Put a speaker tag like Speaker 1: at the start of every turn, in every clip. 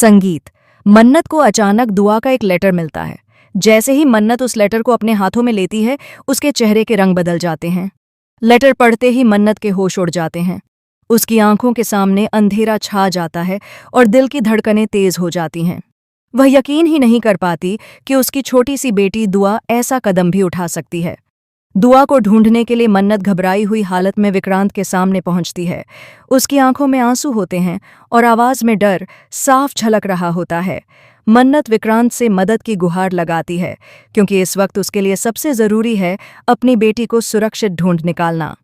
Speaker 1: संगीत। मन्नत को अचानक दुआ का एक लेटर मिलता है। जैसे ही मन्नत उस लेटर को अपने हाथों में लेती है, उसके चेहरे के रंग बदल जाते हैं। लेटर पढ़ते ही मन्नत के होश उड़ जाते हैं। उसकी आंखों के सामने अंधेरा छा जाता है और दिल की धड़कनें तेज हो जाती हैं। वह यकीन ही नहीं कर पाती कि उसकी छोटी सी बेटी दुआ ऐसा कदम भी उठा सकती है। दुआ को ढूंढने के लिए मन्नत घबराई हुई हालत में विक्रांत के सामने पहुंचती है। उसकी आंखों में आंसू होते हैं और आवाज में डर साफ झलक रहा होता है। मन्नत विक्रांत से मदद की गुहार लगाती है, क्योंकि इस वक्त उसके लिए सबसे जरूरी है अपनी बेटी को सुरक्षित ढूंढ निकालना।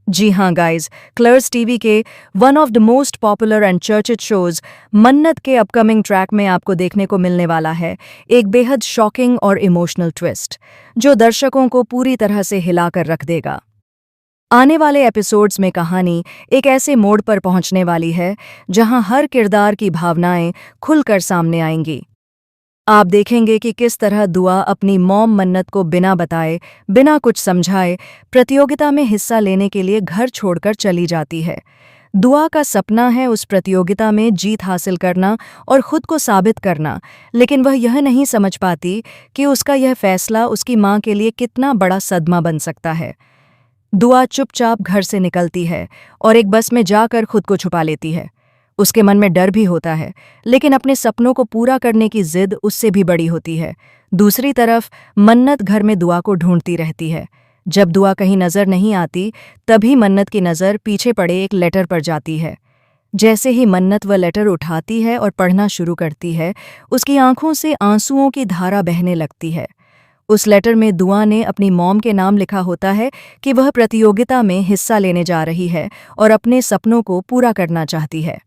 Speaker 1: जी हाँ गाइज, क्लर्स टीवी के one of the most popular and चर्चिड शोज मन्नत के अपकमिंग ट्रैक में आपको देखने को मिलने वाला है एक बेहद शॉकिंग और इमोशनल ट्विस्ट, जो दर्शकों को पूरी तरह से हिलाकर रख देगा। आने वाले एपिसोड्स में कहानी एक ऐसे मोड़ पर पहुंचने वाली है जहां हर किरदार की भावनाएं खुलकर सामने आएंगी। आप देखेंगे कि किस तरह दुआ अपनी मॉम मन्नत को बिना बताए, बिना कुछ समझाए प्रतियोगिता में हिस्सा लेने के लिए घर छोड़कर चली जाती है। दुआ का सपना है उस प्रतियोगिता में जीत हासिल करना और खुद को साबित करना, लेकिन वह यह नहीं समझ पाती कि उसका यह फैसला उसकी मां के लिए कितना बड़ा सदमा बन सकता है। दुआ चुपचाप घर से निकलती है और एक बस में जाकर खुद को छुपा लेती है। उसके मन में डर भी होता है, लेकिन अपने सपनों को पूरा करने की जिद उससे भी बड़ी होती है। दूसरी तरफ मन्नत घर में दुआ को ढूंढती रहती है। जब दुआ कहीं नजर नहीं आती, तभी मन्नत की नज़र पीछे पड़े एक लेटर पर जाती है। जैसे ही मन्नत वह लेटर उठाती है और पढ़ना शुरू करती है, उसकी आंखों से आंसुओं की धारा बहने लगती है। उस लेटर में दुआ ने अपनी मॉम के नाम लिखा होता है कि वह प्रतियोगिता में हिस्सा लेने जा रही है और अपने सपनों को पूरा करना चाहती है।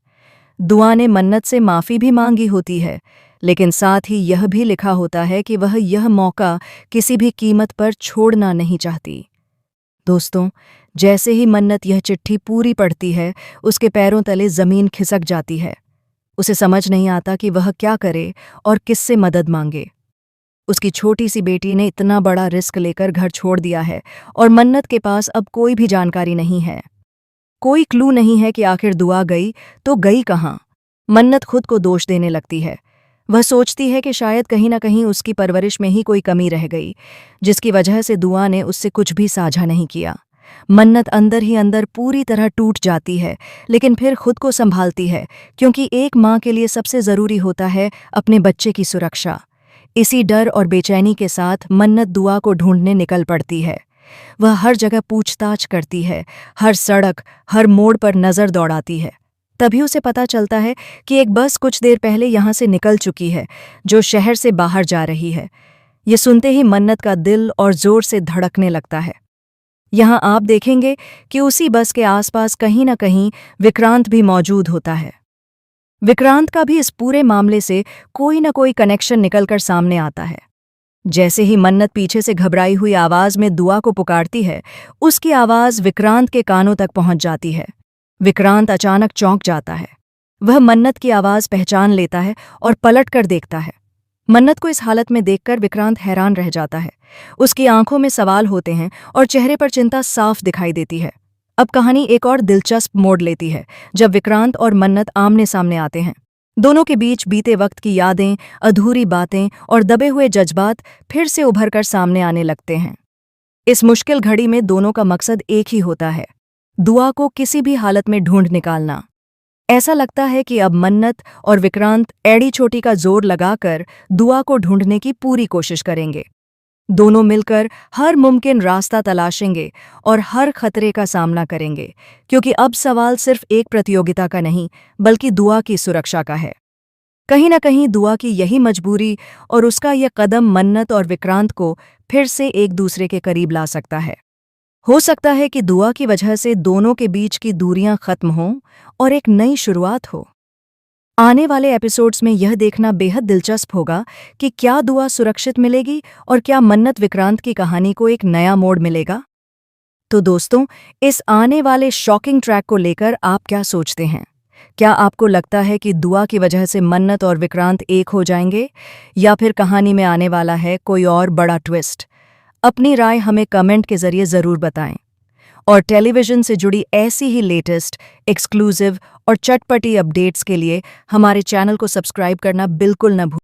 Speaker 1: दुआ ने मन्नत से माफ़ी भी मांगी होती है, लेकिन साथ ही यह भी लिखा होता है कि वह यह मौका किसी भी कीमत पर छोड़ना नहीं चाहती। दोस्तों, जैसे ही मन्नत यह चिट्ठी पूरी पढ़ती है, उसके पैरों तले ज़मीन खिसक जाती है। उसे समझ नहीं आता कि वह क्या करे और किससे मदद मांगे। उसकी छोटी सी बेटी ने इतना बड़ा रिस्क लेकर घर छोड़ दिया है और मन्नत के पास अब कोई भी जानकारी नहीं है। कोई क्लू नहीं है कि आखिर दुआ गई तो गई कहाँ। मन्नत खुद को दोष देने लगती है। वह सोचती है कि शायद कहीं ना कहीं उसकी परवरिश में ही कोई कमी रह गई, जिसकी वजह से दुआ ने उससे कुछ भी साझा नहीं किया। मन्नत अंदर ही अंदर पूरी तरह टूट जाती है, लेकिन फिर खुद को संभालती है, क्योंकि एक माँ के लिए सबसे ज़रूरी होता है अपने बच्चे की सुरक्षा। इसी डर और बेचैनी के साथ मन्नत दुआ को ढूंढने निकल पड़ती है। वह हर जगह पूछताछ करती है, हर सड़क, हर मोड़ पर नज़र दौड़ाती है। तभी उसे पता चलता है कि एक बस कुछ देर पहले यहाँ से निकल चुकी है, जो शहर से बाहर जा रही है। ये सुनते ही मन्नत का दिल और जोर से धड़कने लगता है। यहाँ आप देखेंगे कि उसी बस के आसपास कहीं न कहीं विक्रांत भी मौजूद होता है। विक्रांत का भी इस पूरे मामले से कोई न कोई कनेक्शन निकलकर सामने आता है। जैसे ही मन्नत पीछे से घबराई हुई आवाज में दुआ को पुकारती है, उसकी आवाज विक्रांत के कानों तक पहुंच जाती है। विक्रांत अचानक चौंक जाता है। वह मन्नत की आवाज पहचान लेता है और पलट कर देखता है। मन्नत को इस हालत में देखकर विक्रांत हैरान रह जाता है। उसकी आंखों में सवाल होते हैं और चेहरे पर चिंता साफ दिखाई देती है। अब कहानी एक और दिलचस्प मोड़ लेती है, जब विक्रांत और मन्नत आमने सामने आते हैं। दोनों के बीच बीते वक्त की यादें, अधूरी बातें और दबे हुए जज्बात फिर से उभरकर सामने आने लगते हैं। इस मुश्किल घड़ी में दोनों का मकसद एक ही होता है, दुआ को किसी भी हालत में ढूंढ निकालना। ऐसा लगता है कि अब मन्नत और विक्रांत एड़ी चोटी का जोर लगाकर दुआ को ढूंढने की पूरी कोशिश करेंगे। दोनों मिलकर हर मुमकिन रास्ता तलाशेंगे और हर खतरे का सामना करेंगे, क्योंकि अब सवाल सिर्फ एक प्रतियोगिता का नहीं, बल्कि दुआ की सुरक्षा का है। कहीं न कहीं दुआ की यही मजबूरी और उसका यह कदम मन्नत और विक्रांत को फिर से एक दूसरे के करीब ला सकता है। हो सकता है कि दुआ की वजह से दोनों के बीच की दूरियां खत्म हों और एक नई शुरुआत हो। आने वाले एपिसोड्स में यह देखना बेहद दिलचस्प होगा कि क्या दुआ सुरक्षित मिलेगी और क्या मन्नत विक्रांत की कहानी को एक नया मोड़ मिलेगा। तो दोस्तों, इस आने वाले शॉकिंग ट्रैक को लेकर आप क्या सोचते हैं? क्या आपको लगता है कि दुआ की वजह से मन्नत और विक्रांत एक हो जाएंगे, या फिर कहानी में आने वाला है कोई और बड़ा ट्विस्ट? अपनी राय हमें कमेंट के जरिए ज़रूर बताएं। और टेलीविज़न से जुड़ी ऐसी ही लेटेस्ट, एक्सक्लूसिव और चटपटी अपडेट्स के लिए हमारे चैनल को सब्सक्राइब करना बिल्कुल न भूलें।